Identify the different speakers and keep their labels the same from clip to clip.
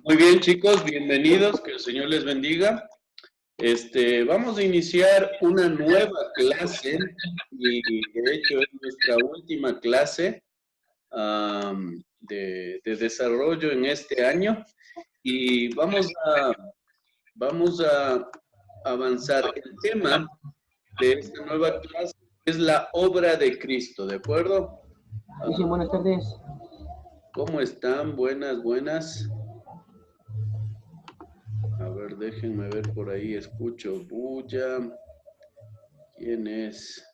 Speaker 1: Muy bien, chicos, bienvenidos, que el Señor les bendiga. Vamos a iniciar una nueva clase y de hecho es nuestra última clase de desarrollo en este año y vamos a avanzar. El tema de esta nueva clase es la obra de Cristo, ¿de acuerdo?
Speaker 2: Sí, buenas tardes.
Speaker 1: ¿Cómo están? Buenas, buenas. A ver, déjenme ver por ahí, escucho bulla. ¿Quién es?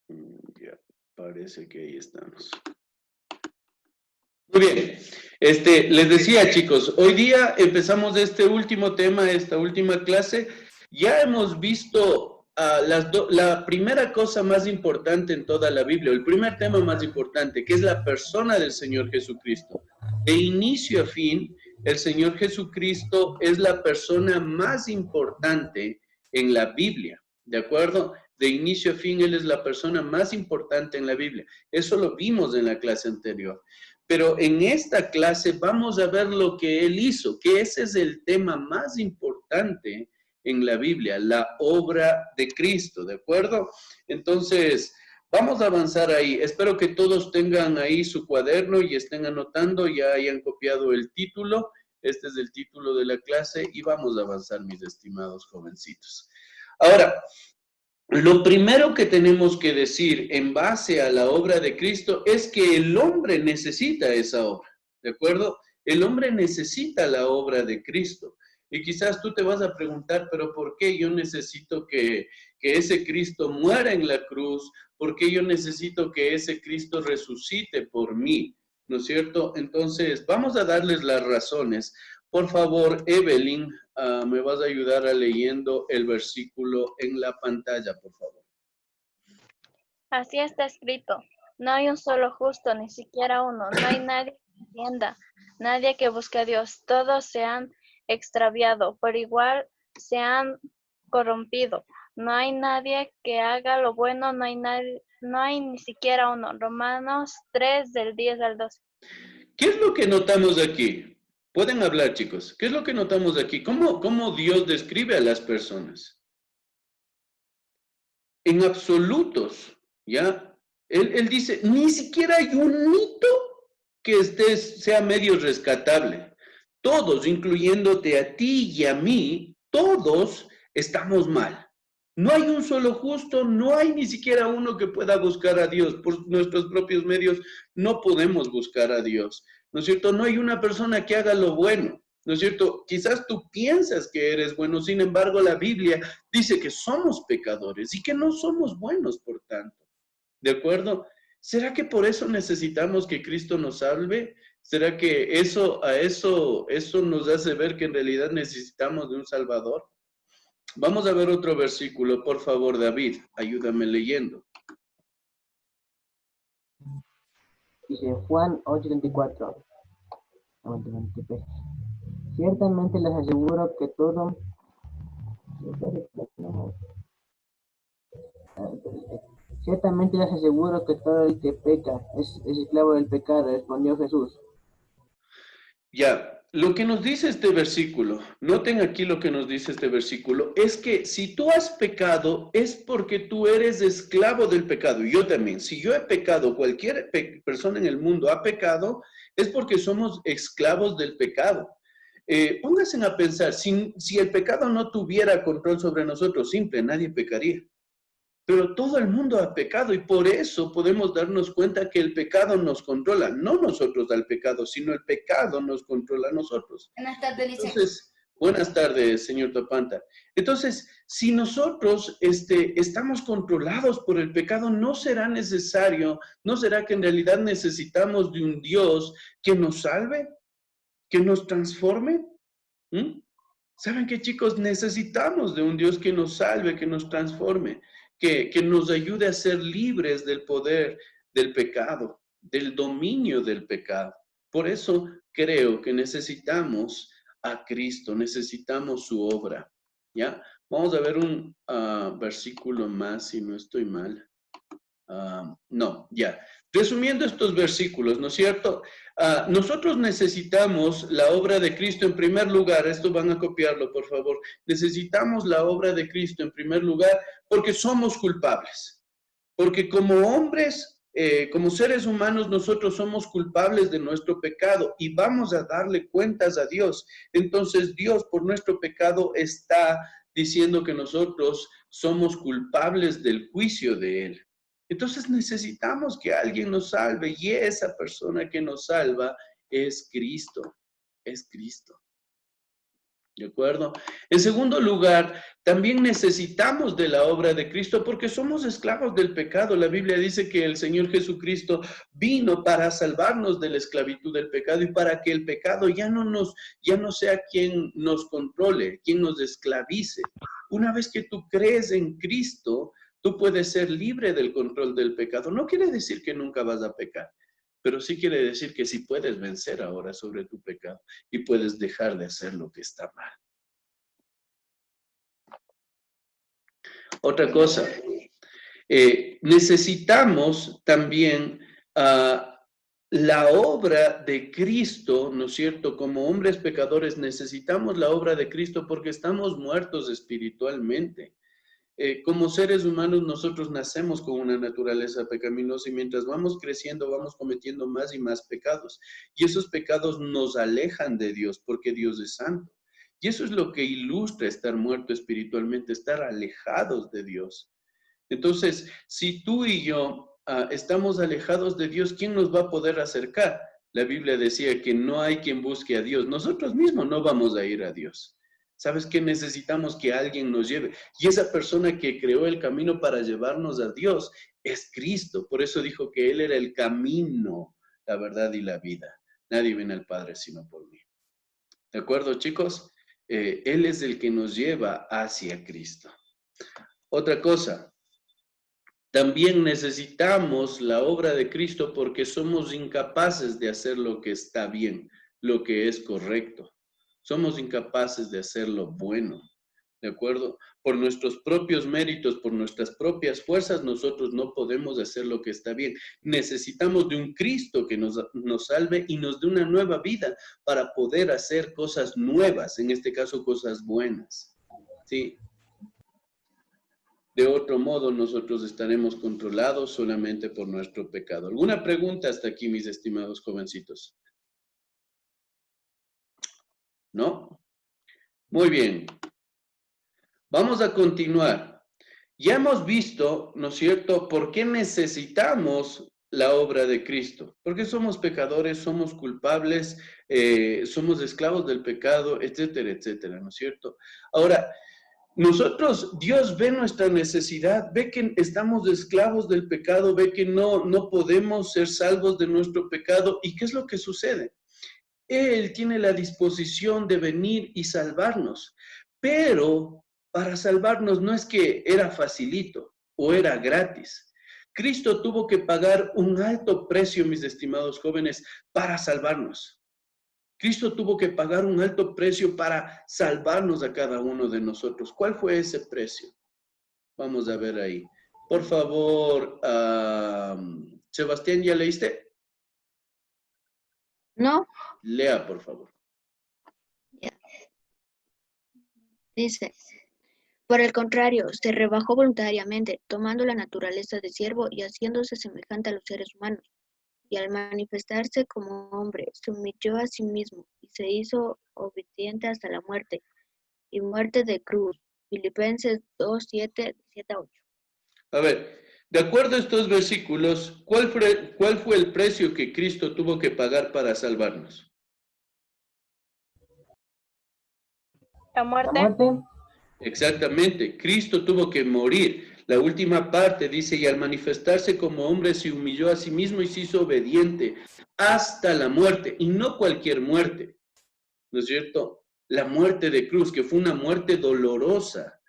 Speaker 1: Ya, parece que ahí estamos. Muy bien. Les decía, chicos, hoy día empezamos este último tema, esta última clase. Ya hemos visto la primera cosa más importante en toda la Biblia, el primer tema más importante, que es la persona del Señor Jesucristo. De inicio a fin, el Señor Jesucristo es la persona más importante en la Biblia, ¿de acuerdo? De inicio a fin, Él es la persona más importante en la Biblia. Eso lo vimos en la clase anterior. Pero en esta clase vamos a ver lo que Él hizo, que ese es el tema más importante en la Biblia, la obra de Cristo, ¿de acuerdo? Entonces, vamos a avanzar ahí. Espero que todos tengan ahí su cuaderno y estén anotando, ya hayan copiado el título. Este es el título de la clase y vamos a avanzar, mis estimados jovencitos. Ahora, lo primero que tenemos que decir en base a la obra de Cristo es que el hombre necesita esa obra, ¿de acuerdo? El hombre necesita la obra de Cristo. Y quizás tú te vas a preguntar, pero ¿por qué yo necesito que ese Cristo muera en la cruz? ¿Por qué yo necesito que ese Cristo resucite por mí? ¿No es cierto? Entonces, vamos a darles las razones. Por favor, Evelyn, me vas a ayudar a leyendo el versículo en la pantalla, por favor.
Speaker 3: Así está escrito: no hay un solo justo, ni siquiera uno; no hay nadie que entienda, nadie que busque a Dios. Todos se han extraviado, por igual se han corrompido. No hay nadie que haga lo bueno, no hay ni siquiera uno. Romanos 3, del 10 al 12.
Speaker 1: ¿Qué es lo que notamos aquí? Pueden hablar, chicos. ¿Qué es lo que notamos aquí? ¿Cómo Dios describe a las personas? En absolutos, ¿ya? Él dice, ni siquiera hay un hito que sea medio rescatable. Todos, incluyéndote a ti y a mí, todos estamos mal. No hay un solo justo, no hay ni siquiera uno que pueda buscar a Dios. Por nuestros propios medios no podemos buscar a Dios, ¿no es cierto? No hay una persona que haga lo bueno, ¿no es cierto? Quizás tú piensas que eres bueno, sin embargo la Biblia dice que somos pecadores y que no somos buenos, por tanto. ¿De acuerdo? ¿Será que por eso necesitamos que Cristo nos salve? ¿Será que eso nos hace ver que en realidad necesitamos de un Salvador? Vamos a ver otro versículo, por favor, David, ayúdame leyendo.
Speaker 2: Dice Juan 8:34. Ciertamente les aseguro que todo... Ciertamente les aseguro que todo el que peca es esclavo del pecado, respondió Jesús.
Speaker 1: Ya, lo que nos dice este versículo, noten aquí lo que nos dice este versículo, es que si tú has pecado es porque tú eres esclavo del pecado. Y yo también, si yo he pecado, cualquier persona en el mundo ha pecado, es porque somos esclavos del pecado. Pónganse a pensar, si el pecado no tuviera control sobre nosotros, simple, nadie pecaría. Pero todo el mundo ha pecado y por eso podemos darnos cuenta que el pecado nos controla, no nosotros al pecado, sino el pecado nos controla a nosotros.
Speaker 4: Buenas tardes, Lice.
Speaker 1: Entonces, buenas tardes, señor Topanta. Entonces, si nosotros estamos controlados por el pecado, no será necesario, no será que en realidad necesitamos de un Dios que nos salve, que nos transforme. ¿Mm? ¿Saben qué, chicos? Necesitamos de un Dios que nos salve, que nos transforme, que nos ayude a ser libres del poder del pecado, del dominio del pecado. Por eso creo que necesitamos a Cristo, necesitamos su obra. ¿Ya? Vamos a ver un versículo más, si no estoy mal. No, ya. Resumiendo estos versículos, ¿no es cierto? Nosotros necesitamos la obra de Cristo en primer lugar. Esto van a copiarlo, por favor. Necesitamos la obra de Cristo en primer lugar porque somos culpables. Porque como hombres, como seres humanos, nosotros somos culpables de nuestro pecado y vamos a darle cuentas a Dios. Entonces Dios, por nuestro pecado, está diciendo que nosotros somos culpables del juicio de Él. Entonces necesitamos que alguien nos salve y esa persona que nos salva es Cristo. Es Cristo. ¿De acuerdo? En segundo lugar, también necesitamos de la obra de Cristo porque somos esclavos del pecado. La Biblia dice que el Señor Jesucristo vino para salvarnos de la esclavitud del pecado y para que el pecado ya no sea quien nos controle, quien nos esclavice. Una vez que tú crees en Cristo, tú puedes ser libre del control del pecado. No quiere decir que nunca vas a pecar, pero sí quiere decir que sí puedes vencer ahora sobre tu pecado y puedes dejar de hacer lo que está mal. Otra cosa, necesitamos también la obra de Cristo, ¿no es cierto? Como hombres pecadores necesitamos la obra de Cristo porque estamos muertos espiritualmente. Como seres humanos nosotros nacemos con una naturaleza pecaminosa y mientras vamos creciendo vamos cometiendo más y más pecados. Y esos pecados nos alejan de Dios porque Dios es santo. Y eso es lo que ilustra estar muerto espiritualmente, estar alejados de Dios. Entonces, si tú y yo estamos alejados de Dios, ¿quién nos va a poder acercar? La Biblia decía que no hay quien busque a Dios. Nosotros mismos no vamos a ir a Dios. ¿Sabes qué? Necesitamos que alguien nos lleve. Y esa persona que creó el camino para llevarnos a Dios es Cristo. Por eso dijo que Él era el camino, la verdad y la vida. Nadie viene al Padre sino por mí. ¿De acuerdo, chicos? Él es el que nos lleva hacia Cristo. Otra cosa, también necesitamos la obra de Cristo porque somos incapaces de hacer lo que está bien, lo que es correcto. Somos incapaces de hacer lo bueno, ¿de acuerdo? Por nuestros propios méritos, por nuestras propias fuerzas, nosotros no podemos hacer lo que está bien. Necesitamos de un Cristo que nos salve y nos dé una nueva vida para poder hacer cosas nuevas, en este caso cosas buenas, ¿sí? De otro modo, nosotros estaremos controlados solamente por nuestro pecado. ¿Alguna pregunta hasta aquí, mis estimados jovencitos? ¿No? Muy bien. Vamos a continuar. Ya hemos visto, ¿no es cierto?, por qué necesitamos la obra de Cristo. Porque somos pecadores, somos culpables, somos esclavos del pecado, etcétera, etcétera, ¿no es cierto? Ahora, nosotros, Dios ve nuestra necesidad, ve que estamos esclavos del pecado, ve que no podemos ser salvos de nuestro pecado. ¿Y qué es lo que sucede? Él tiene la disposición de venir y salvarnos, pero para salvarnos no es que era facilito o era gratis. Cristo tuvo que pagar un alto precio, mis estimados jóvenes, para salvarnos. Cristo tuvo que pagar un alto precio para salvarnos a cada uno de nosotros. ¿Cuál fue ese precio? Vamos a ver ahí. Por favor, Sebastián, ¿ya leíste?
Speaker 4: No,
Speaker 1: Lea, por favor.
Speaker 4: dice, por el contrario, se rebajó voluntariamente, tomando la naturaleza de siervo y haciéndose semejante a los seres humanos. Y al manifestarse como hombre, se humilló a sí mismo y se hizo obediente hasta la muerte, y muerte de cruz. Filipenses 2, 7 a 8.
Speaker 1: A ver, de acuerdo a estos versículos, ¿cuál fue el precio que Cristo tuvo que pagar para salvarnos?
Speaker 3: La
Speaker 2: La
Speaker 3: muerte.
Speaker 2: muerte,
Speaker 1: Exactamente, Cristo tuvo que morir. La última parte dice, y al manifestarse como hombre se humilló a sí mismo y se hizo obediente hasta la muerte, y no cualquier muerte, ¿no es cierto? La muerte de cruz, que fue una muerte dolorosa,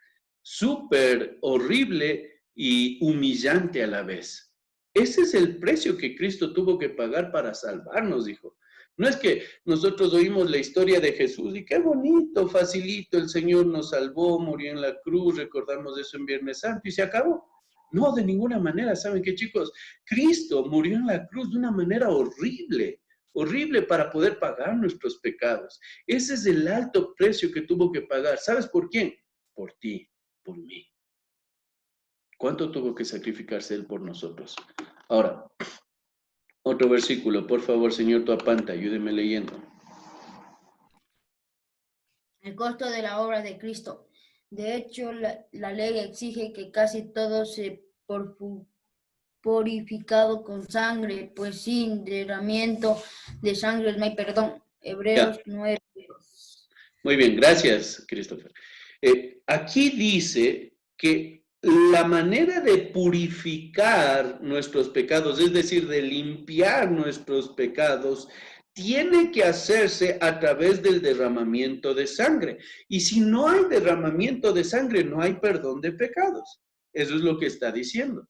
Speaker 1: súper horrible y humillante a la vez. Ese es el precio que Cristo tuvo que pagar para salvarnos, hijo. No es que nosotros oímos la historia de Jesús y qué bonito, facilito, el Señor nos salvó, murió en la cruz, recordamos eso en Viernes Santo y se acabó. No, de ninguna manera. ¿Saben qué, chicos? Cristo murió en la cruz de una manera horrible, horrible para poder pagar nuestros pecados. Ese es el alto precio que tuvo que pagar. ¿Sabes por quién? Por ti, por mí. ¿Cuánto tuvo que sacrificarse Él por nosotros? Ahora, otro versículo, por favor, señor Tuapanta, ayúdeme leyendo.
Speaker 5: El costo de la obra de Cristo. De hecho, la ley exige que casi todo se purificado con sangre, pues sin derramamiento de sangre no hay perdón. Hebreos 9.
Speaker 1: Muy bien, gracias, Christopher. Aquí dice que la manera de purificar nuestros pecados, es decir, de limpiar nuestros pecados, tiene que hacerse a través del derramamiento de sangre. Y si no hay derramamiento de sangre, no hay perdón de pecados. Eso es lo que está diciendo.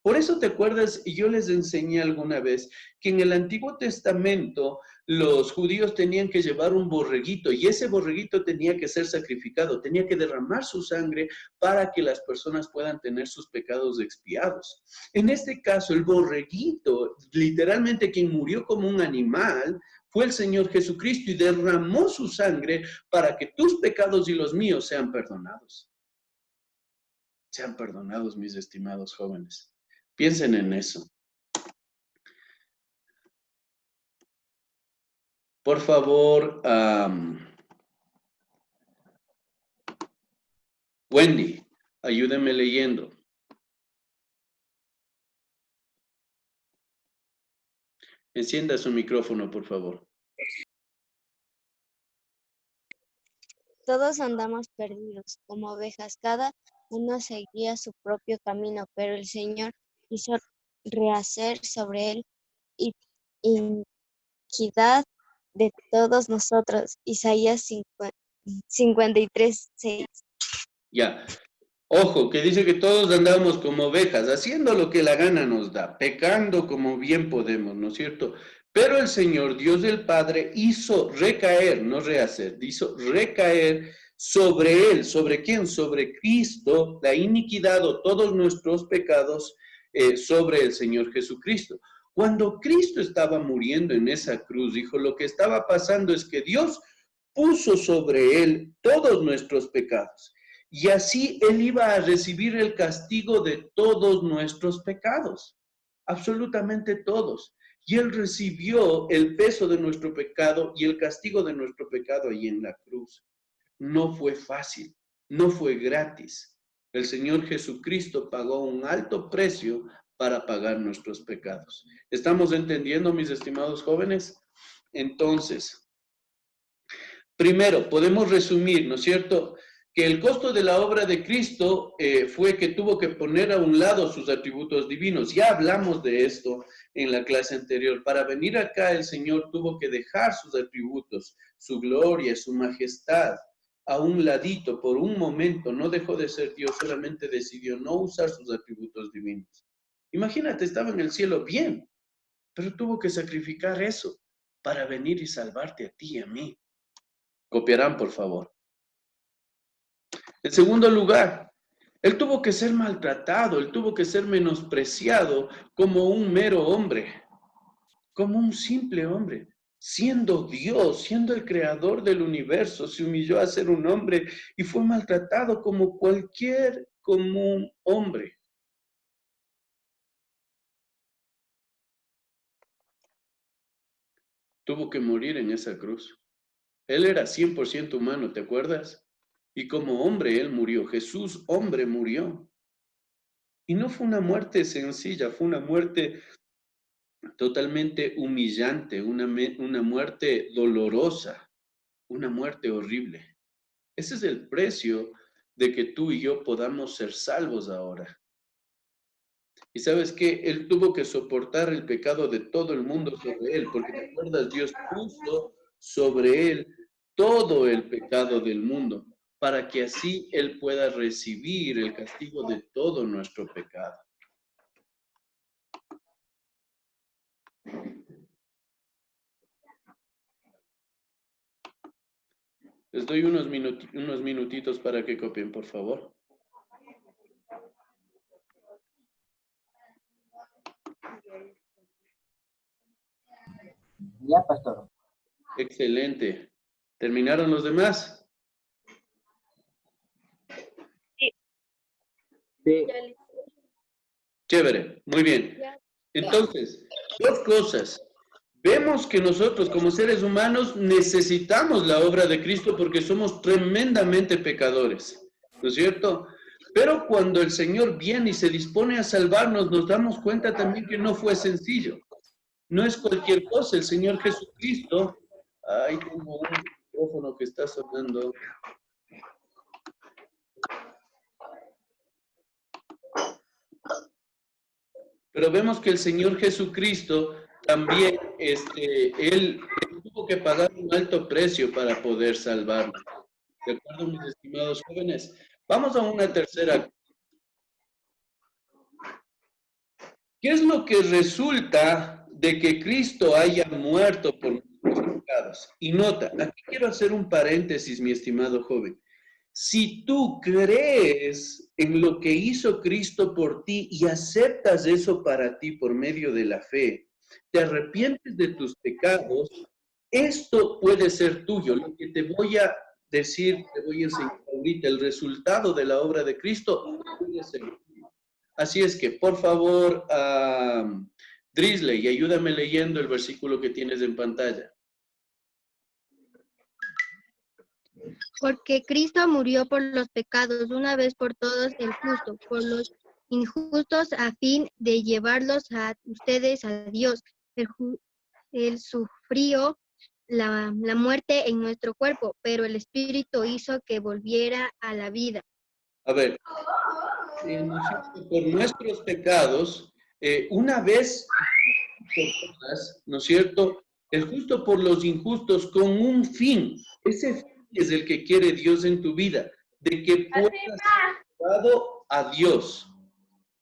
Speaker 1: Por eso te acuerdas, y yo les enseñé alguna vez, que en el Antiguo Testamento los judíos tenían que llevar un borreguito y ese borreguito tenía que ser sacrificado, tenía que derramar su sangre para que las personas puedan tener sus pecados expiados. En este caso, el borreguito, literalmente quien murió como un animal, fue el Señor Jesucristo y derramó su sangre para que tus pecados y los míos sean perdonados. Sean perdonados, mis estimados jóvenes. Piensen en eso. Por favor, Wendy, ayúdeme leyendo. Encienda su micrófono, por favor.
Speaker 6: Todos andamos perdidos, como ovejas, cada uno seguía su propio camino, pero el Señor quiso rehacer sobre él iniquidad de todos nosotros. Isaías 53:6.
Speaker 1: Ya. Ojo, que dice que todos andamos como ovejas, haciendo lo que la gana nos da, pecando como bien podemos, ¿no es cierto? Pero el Señor, Dios del Padre, hizo recaer, no rehacer, hizo recaer sobre Él. ¿Sobre quién? Sobre Cristo, la iniquidad o todos nuestros pecados sobre el Señor Jesucristo. Cuando Cristo estaba muriendo en esa cruz, dijo, lo que estaba pasando es que Dios puso sobre Él todos nuestros pecados. Y así Él iba a recibir el castigo de todos nuestros pecados, absolutamente todos. Y Él recibió el peso de nuestro pecado y el castigo de nuestro pecado ahí en la cruz. No fue fácil, no fue gratis. El Señor Jesucristo pagó un alto precio para pagar nuestros pecados. ¿Estamos entendiendo, mis estimados jóvenes? Entonces, primero, podemos resumir, ¿no es cierto?, que el costo de la obra de Cristo fue que tuvo que poner a un lado sus atributos divinos. Ya hablamos de esto en la clase anterior. Para venir acá el Señor tuvo que dejar sus atributos, su gloria, su majestad, a un ladito por un momento. No dejó de ser Dios, solamente decidió no usar sus atributos divinos. Imagínate, estaba en el cielo bien, pero tuvo que sacrificar eso para venir y salvarte a ti y a mí. Copiarán, por favor. En segundo lugar, Él tuvo que ser maltratado, Él tuvo que ser menospreciado como un mero hombre, como un simple hombre. Siendo Dios, siendo el creador del universo, se humilló a ser un hombre y fue maltratado como cualquier común hombre. Tuvo que morir en esa cruz. Él era 100% humano, ¿te acuerdas? Y como hombre Él murió. Jesús, hombre, murió. Y no fue una muerte sencilla, fue una muerte totalmente humillante, una muerte dolorosa, una muerte horrible. Ese es el precio de que tú y yo podamos ser salvos ahora. Y sabes que Él tuvo que soportar el pecado de todo el mundo sobre Él, porque te acuerdas, Dios puso sobre Él todo el pecado del mundo, para que así Él pueda recibir el castigo de todo nuestro pecado. Les doy unos minutitos para que copien, por favor.
Speaker 2: Ya, pastor.
Speaker 1: Excelente. ¿Terminaron los demás?
Speaker 3: Sí.
Speaker 2: Sí.
Speaker 1: Chévere, muy bien. Entonces, dos cosas. Vemos que nosotros como seres humanos necesitamos la obra de Cristo porque somos tremendamente pecadores, ¿no es cierto? Pero cuando el Señor viene y se dispone a salvarnos, nos damos cuenta también que no fue sencillo. No es cualquier cosa. El Señor Jesucristo, ahí tengo un micrófono que está sonando. Pero vemos que el Señor Jesucristo también, él tuvo que pagar un alto precio para poder salvarnos. ¿De acuerdo, mis estimados jóvenes? Vamos a una tercera. ¿Qué es lo que resulta de que Cristo haya muerto por nuestros pecados? Y nota, aquí quiero hacer un paréntesis, mi estimado joven. Si tú crees en lo que hizo Cristo por ti y aceptas eso para ti por medio de la fe, te arrepientes de tus pecados, esto puede ser tuyo. Lo que te voy a decir, te voy a enseñar ahorita, el resultado de la obra de Cristo puede ser tuyo. Así es que, por favor, Drisley, ayúdame leyendo el versículo que tienes en pantalla.
Speaker 7: Porque Cristo murió por los pecados una vez por todos, el justo, por los injustos, a fin de llevarlos a ustedes a Dios. Él sufrió la muerte en nuestro cuerpo, pero el Espíritu hizo que volviera a la vida.
Speaker 1: A ver, por nuestros pecados, una vez por todas, ¿no es cierto? El justo por los injustos con un fin. Ese fin es el que quiere Dios en tu vida, de que puedas ser llevado a Dios.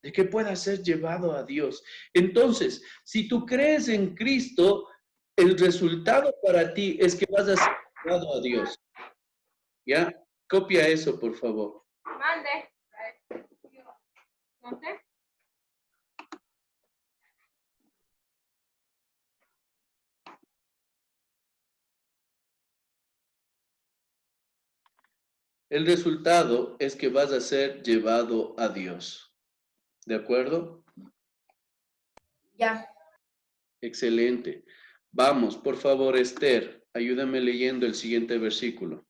Speaker 1: De que puedas ser llevado a Dios. Entonces, si tú crees en Cristo, el resultado para ti es que vas a ser llevado a Dios. ¿Ya? Copia eso, por favor.
Speaker 8: Mande. ¿No sé?
Speaker 1: El resultado es que vas a ser llevado a Dios. ¿De acuerdo?
Speaker 5: Ya.
Speaker 1: Excelente. Vamos, por favor, Esther, ayúdame leyendo el siguiente versículo.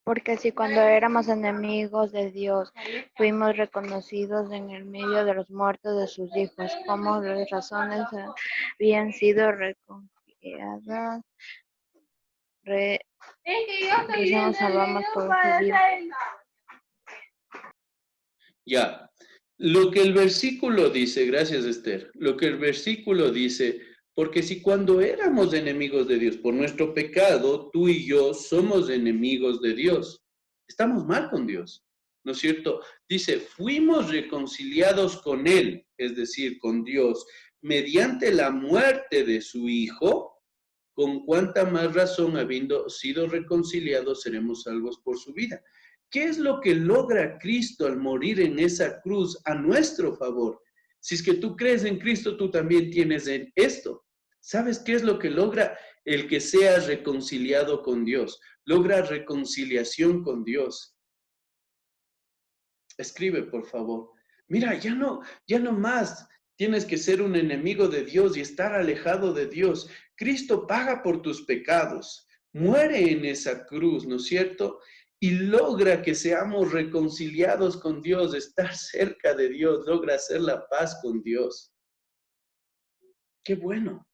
Speaker 6: Porque si cuando éramos enemigos de Dios, fuimos reconocidos en el medio de los muertos de sus hijos, como las razones habían sido reconciliadas, nos salvamos por su vida.
Speaker 1: Ya. Lo que el versículo dice, gracias Esther, lo que el versículo dice, porque si cuando éramos enemigos de Dios por nuestro pecado, tú y yo somos enemigos de Dios. Estamos mal con Dios, ¿no es cierto? Dice, fuimos reconciliados con Él, es decir, con Dios, mediante la muerte de su Hijo, con cuánta más razón, habiendo sido reconciliados, seremos salvos por su vida. ¿Qué es lo que logra Cristo al morir en esa cruz a nuestro favor? Si es que tú crees en Cristo, tú también tienes en esto. ¿Sabes qué es lo que logra el que seas reconciliado con Dios? Logra reconciliación con Dios. Escribe, por favor. Mira, ya no más tienes que ser un enemigo de Dios y estar alejado de Dios. Cristo paga por tus pecados, muere en esa cruz, ¿no es cierto? Y logra que seamos reconciliados con Dios, estar cerca de Dios, logra hacer la paz con Dios. Qué bueno.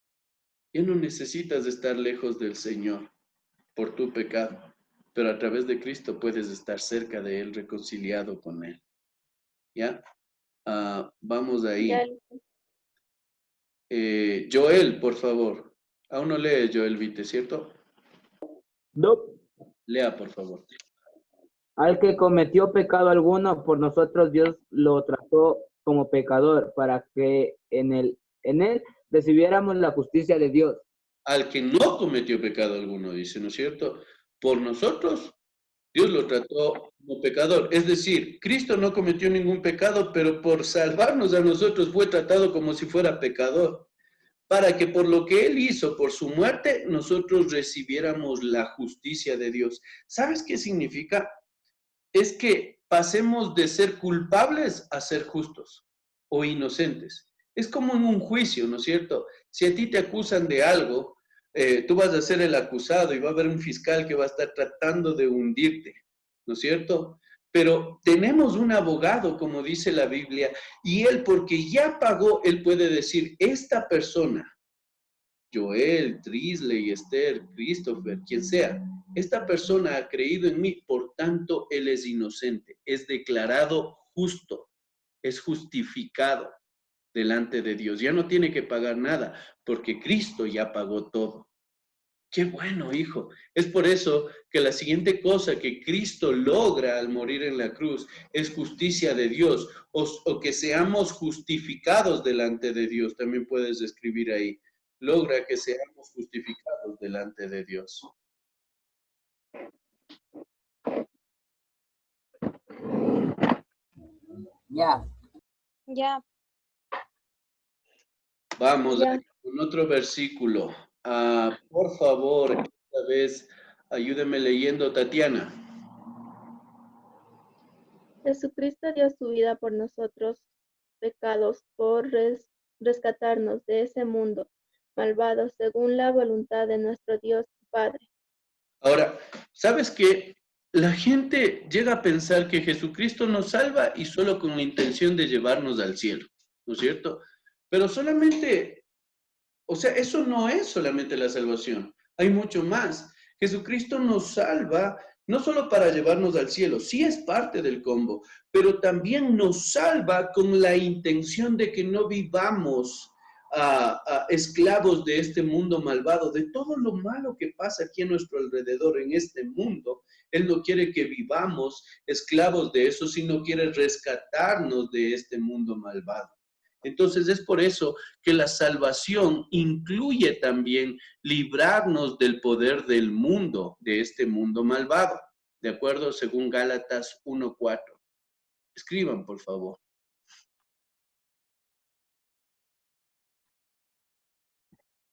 Speaker 1: Ya no necesitas estar lejos del Señor por tu pecado, pero a través de Cristo puedes estar cerca de Él, reconciliado con Él. ¿Ya? Vamos ahí. Joel, por favor. Aún no lee Joel Vite, ¿cierto?
Speaker 2: No.
Speaker 1: Lea, por favor.
Speaker 2: Al que cometió pecado alguno, por nosotros Dios lo trató como pecador, para que en él recibiéramos la justicia de Dios.
Speaker 1: Al que no cometió pecado alguno, dice, ¿no es cierto? Por nosotros Dios lo trató como pecador. Es decir, Cristo no cometió ningún pecado, pero por salvarnos a nosotros fue tratado como si fuera pecador, para que por lo que Él hizo, por su muerte, nosotros recibiéramos la justicia de Dios. ¿Sabes qué significa? Es que pasemos de ser culpables a ser justos o inocentes. Es como en un juicio, ¿no es cierto? Si a ti te acusan de algo, tú vas a ser el acusado y va a haber un fiscal que va a estar tratando de hundirte, ¿no es cierto? Pero tenemos un abogado, como dice la Biblia, y él, porque ya pagó, él puede decir, esta persona, Joel, Trisley, Esther, Christopher, quien sea, esta persona ha creído en mí, por tanto, él es inocente, es declarado justo, es justificado delante de Dios. Ya no tiene que pagar nada, porque Cristo ya pagó todo. Qué bueno, hijo. Es por eso que la siguiente cosa que Cristo logra al morir en la cruz es justicia de Dios, o que seamos justificados delante de Dios. También puedes escribir ahí. Logra que seamos justificados delante de Dios.
Speaker 2: Ya.
Speaker 3: Ya,
Speaker 1: Vamos
Speaker 3: ya.
Speaker 1: con otro versículo. Por favor, esta vez ayúdeme leyendo, Tatiana.
Speaker 9: Jesucristo dio su vida por nosotros pecados, por rescatarnos de ese mundo malvado, según la voluntad de nuestro Dios y Padre.
Speaker 1: Ahora, ¿sabes qué? La gente llega a pensar que Jesucristo nos salva y solo con la intención de llevarnos al cielo, ¿no es cierto? Pero solamente, o sea, eso no es solamente la salvación, hay mucho más. Jesucristo nos salva no solo para llevarnos al cielo, sí es parte del combo, pero también nos salva con la intención de que no vivamos esclavos de este mundo malvado, de todo lo malo que pasa aquí a nuestro alrededor en este mundo. Él no quiere que vivamos esclavos de eso, sino quiere rescatarnos de este mundo malvado. Entonces es por eso que la salvación incluye también librarnos del poder del mundo, de este mundo malvado, ¿de acuerdo? Según Gálatas 1:4. Escriban, por favor.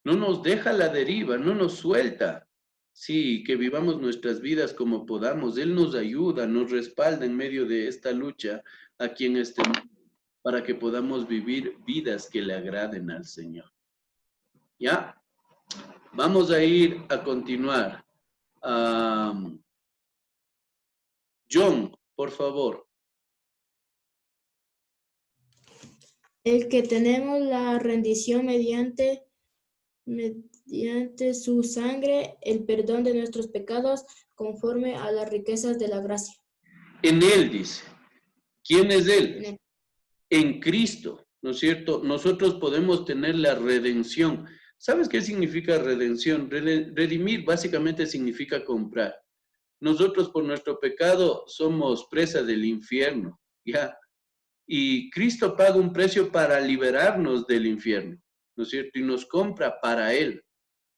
Speaker 1: No nos deja la deriva, no nos suelta. Sí, que vivamos nuestras vidas como podamos. Él nos ayuda, nos respalda en medio de esta lucha aquí en este mundo, para que podamos vivir vidas que le agraden al Señor. ¿Ya? Vamos a ir a continuar. John, por favor.
Speaker 10: El que tenemos la rendición mediante su sangre, el perdón de nuestros pecados, conforme a las riquezas de la gracia.
Speaker 1: En Él dice. ¿Quién es Él?
Speaker 10: En él.
Speaker 1: En Cristo, ¿no es cierto? Nosotros podemos tener la redención. ¿Sabes qué significa redención? Redimir básicamente significa comprar. Nosotros por nuestro pecado somos presa del infierno, ¿ya? Y Cristo paga un precio para liberarnos del infierno, ¿no es cierto? Y nos compra para Él.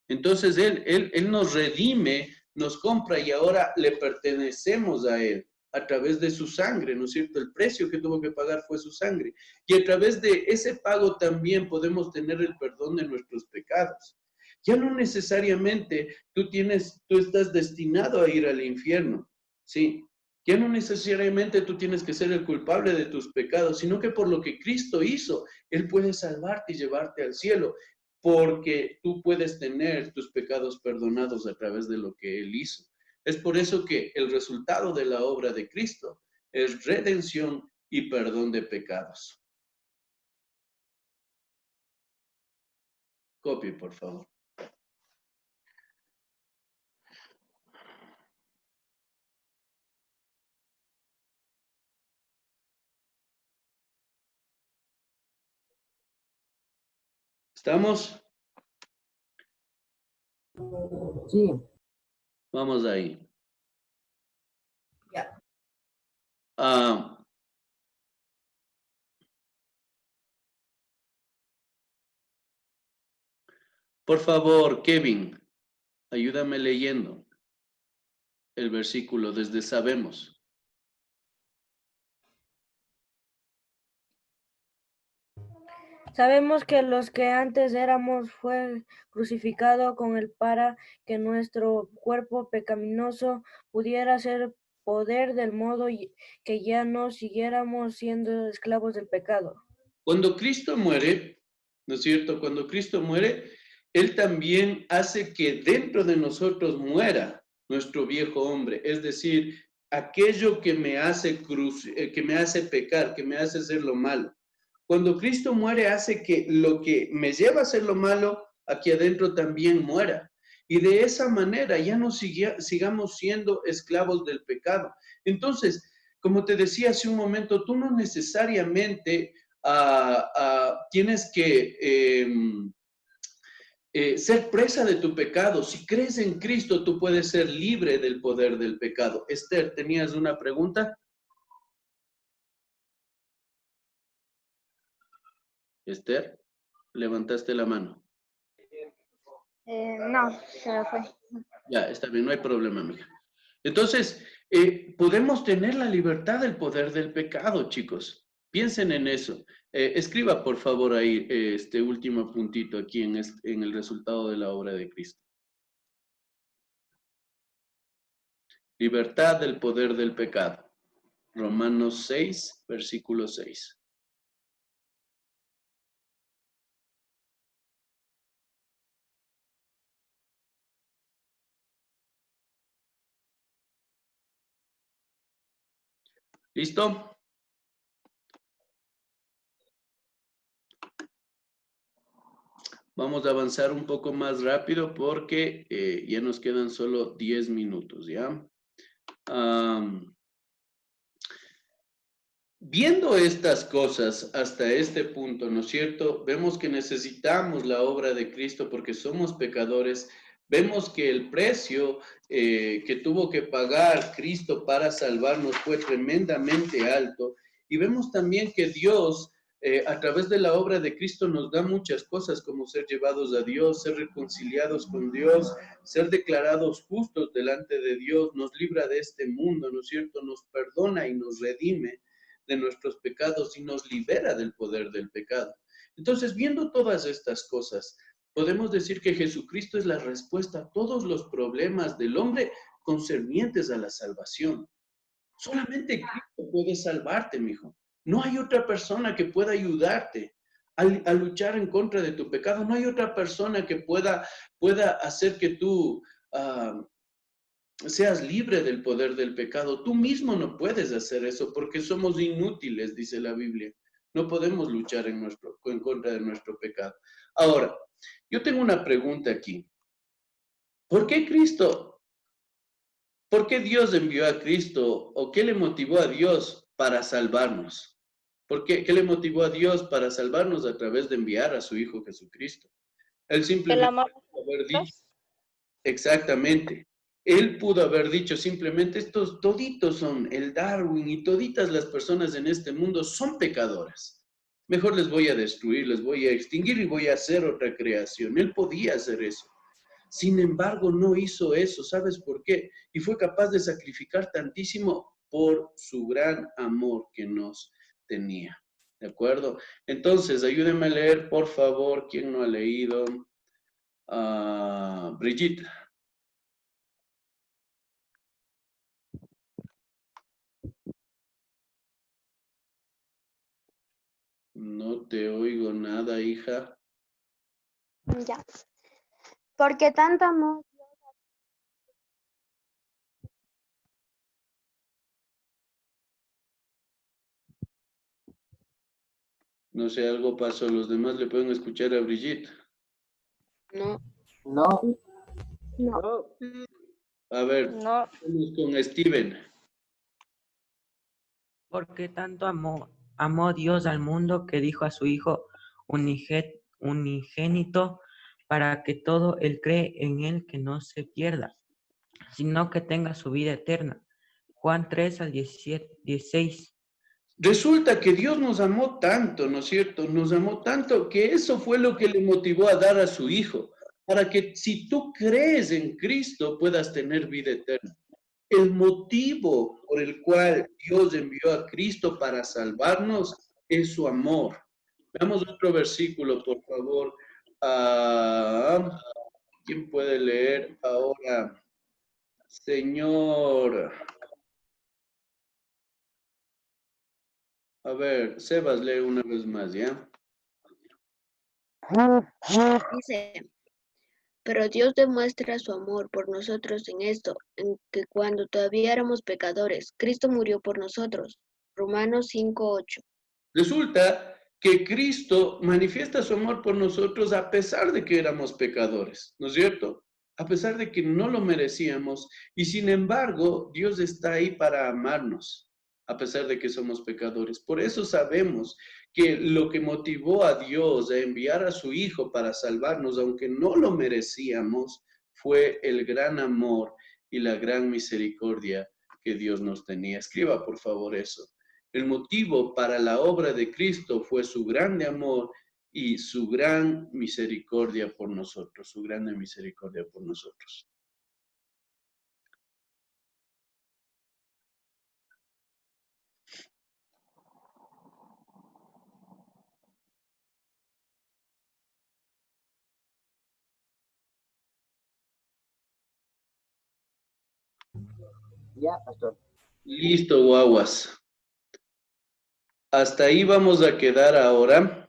Speaker 1: Entonces Él nos redime, nos compra y ahora le pertenecemos a Él a través de su sangre, ¿no es cierto? El precio que tuvo que pagar fue su sangre. Y a través de ese pago también podemos tener el perdón de nuestros pecados. Ya no necesariamente tú estás destinado a ir al infierno, ¿sí? Ya no necesariamente tú tienes que ser el culpable de tus pecados, sino que por lo que Cristo hizo, Él puede salvarte y llevarte al cielo, porque tú puedes tener tus pecados perdonados a través de lo que Él hizo. Es por eso que el resultado de la obra de Cristo es redención y perdón de pecados. Copie, por favor. ¿Estamos?
Speaker 2: Sí.
Speaker 1: Vamos ahí.
Speaker 5: Ya.
Speaker 1: Por favor, Kevin, ayúdame leyendo. el versículo desde sabemos.
Speaker 11: Sabemos que los que antes éramos fue crucificado con él para que nuestro cuerpo pecaminoso pudiera ser poder del modo que ya no siguiéramos siendo esclavos del pecado.
Speaker 1: Cuando Cristo muere, ¿no es cierto? Cuando Cristo muere, Él también hace que dentro de nosotros muera nuestro viejo hombre, es decir, aquello que me hace pecar, que me hace hacer lo malo. Cuando Cristo muere, hace que lo que me lleva a hacer lo malo, aquí adentro también muera. Y de esa manera ya no sigamos siendo esclavos del pecado. Entonces, como te decía hace un momento, tú no necesariamente tienes que ser presa de tu pecado. Si crees en Cristo, tú puedes ser libre del poder del pecado. Esther, ¿tenías una pregunta? Esther, levantaste la mano.
Speaker 6: No, se me fue.
Speaker 1: Ya, está bien, no hay problema, mija. Entonces, podemos tener la libertad del poder del pecado, chicos. Piensen en eso. Escriba, por favor, ahí este último puntito aquí en el resultado de la obra de Cristo. Libertad del poder del pecado. Romanos 6, versículo 6. ¿Listo? Vamos a avanzar un poco más rápido porque ya nos quedan solo 10 minutos, ¿ya? Viendo estas cosas hasta este punto, ¿no es cierto? Vemos que necesitamos la obra de Cristo porque somos pecadores. Vemos que el precio que tuvo que pagar Cristo para salvarnos fue tremendamente alto. Y vemos también que Dios, a través de la obra de Cristo, nos da muchas cosas como ser llevados a Dios, ser reconciliados con Dios, ser declarados justos delante de Dios, nos libra de este mundo, ¿no es cierto? Nos perdona y nos redime de nuestros pecados y nos libera del poder del pecado. Entonces, viendo todas estas cosas, podemos decir que Jesucristo es la respuesta a todos los problemas del hombre concernientes a la salvación. Solamente Cristo puede salvarte, mijo. No hay otra persona que pueda ayudarte a luchar en contra de tu pecado. No hay otra persona que pueda hacer que tú seas libre del poder del pecado. Tú mismo no puedes hacer eso porque somos inútiles, dice la Biblia. No podemos luchar en contra de nuestro pecado. Ahora, yo tengo una pregunta aquí. ¿Por qué Cristo? ¿Por qué Dios envió a Cristo? ¿O qué le motivó a Dios para salvarnos? ¿Qué le motivó a Dios para salvarnos a través de enviar a su Hijo Jesucristo? Él simplemente pudo haber dicho, exactamente. Él pudo haber dicho simplemente, estos toditos son el Darwin y toditas las personas en este mundo son pecadoras. Mejor les voy a destruir, les voy a extinguir y voy a hacer otra creación. Él podía hacer eso. Sin embargo, no hizo eso. ¿Sabes por qué? Y fue capaz de sacrificar tantísimo por su gran amor que nos tenía. ¿De acuerdo? Entonces, ayúdenme a leer, por favor, ¿quién no ha leído? Brigitte. No te oigo nada, hija.
Speaker 6: Ya. Porque tanto amor.
Speaker 1: No sé, algo pasó. Los demás le pueden escuchar a Brigitte.
Speaker 4: No.
Speaker 2: No.
Speaker 6: No.
Speaker 1: A ver,
Speaker 3: No.
Speaker 1: vamos con Steven.
Speaker 12: Porque tanto amó Dios al mundo que dijo a su Hijo unigénito para que todo el cree en él que no se pierda, sino que tenga su vida eterna. Juan 3 al 16.
Speaker 1: Resulta que Dios nos amó tanto, ¿no es cierto? Nos amó tanto que eso fue lo que le motivó a dar a su Hijo, para que si tú crees en Cristo puedas tener vida eterna. El motivo por el cual Dios envió a Cristo para salvarnos es su amor. Veamos otro versículo, por favor. ¿Quién puede leer ahora? Señor. A ver, Sebas, lee una vez más, ¿ya?
Speaker 4: Dice, pero Dios demuestra su amor por nosotros en esto, en que cuando todavía éramos pecadores, Cristo murió por nosotros. Romanos 5:8.
Speaker 1: Resulta que Cristo manifiesta su amor por nosotros a pesar de que éramos pecadores, ¿no es cierto? A pesar de que no lo merecíamos y sin embargo Dios está ahí para amarnos, a pesar de que somos pecadores. Por eso sabemos que lo que motivó a Dios a enviar a su Hijo para salvarnos, aunque no lo merecíamos, fue el gran amor y la gran misericordia que Dios nos tenía. Escriba por favor eso. El motivo para la obra de Cristo fue su grande amor y su gran misericordia por nosotros, su grande misericordia por nosotros.
Speaker 2: Ya, pastor.
Speaker 1: Listo, guaguas. Hasta ahí vamos a quedar ahora.